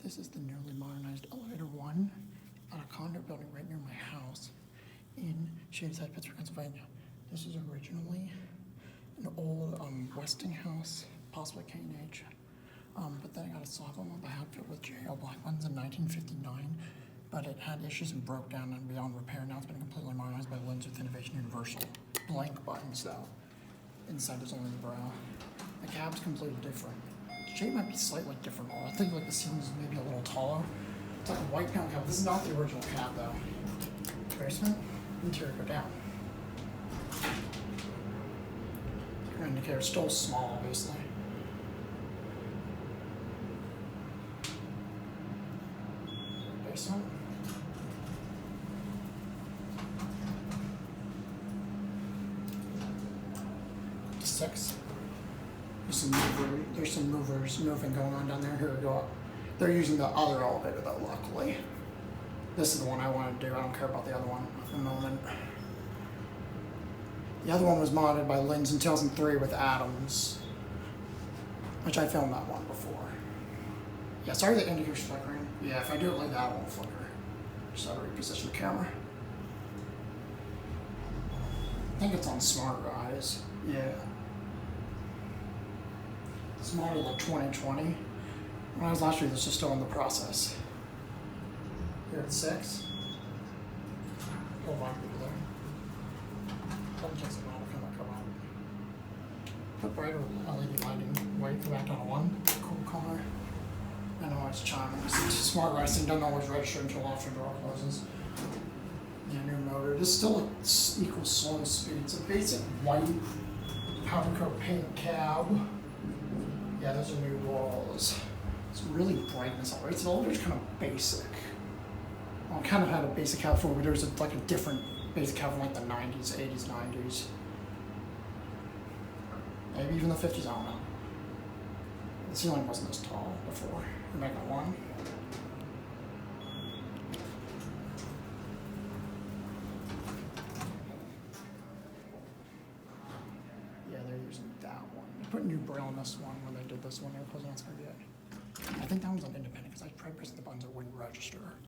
This is the newly modernized elevator one on a condo building right near my house in Shadyside, Pittsburgh, Pennsylvania. This is originally an old Westinghouse, possibly K&H, but then it got a slab on by Hadfield with JL black ones in 1959, but it had issues and broke down and beyond repair. Now it's been completely modernized by Lens with Innovation Universal. Blank buttons though. Inside is only the brow. The cab's completely different. The shape might be slightly different. I think like the ceiling is maybe a little taller. It's like a white panel cab. This is not the original cab though. Basement, interior go down. Your indicator is still small, obviously. Basement. To 6. There's some movers moving going on down there. Here we go up. They're using the other elevator though, luckily. This is the one I want to do. I don't care about the other one at the moment. The other one was modded by Lens in 2003 with Adams, which I filmed that one before. Yeah, sorry the indicator's flickering. Yeah, if I do it like that, it won't flicker. Just have to reposition the camera. I think it's on Smart Rise. Yeah. It's modeled like 2020. When I was last year, this was still in the process. Here at 6. Hold on, people there. Double check the model, come out. Put brighter LED lighting. Wait, go back down to 1. Cool color. I know it's chiming. Smart Rising doesn't always register until after door closes. Yeah, new motor. This still equals slow speed. It's a basic white powder coat paint cab. Yeah, those are new walls. It's really bright in this elevator. This elevator's kind of basic. Well, I kind of had a basic cab before, but there's like a different basic cab from like the 90s, 80s, 90s. Maybe even the 50s, I don't know. The ceiling wasn't this tall before. We're making 1. Yeah, they're using that one. They put new braille on this one when they did this one. They were closing on it's going to be it. I think that one's on independent because I tried pressing the buttons, it wouldn't register.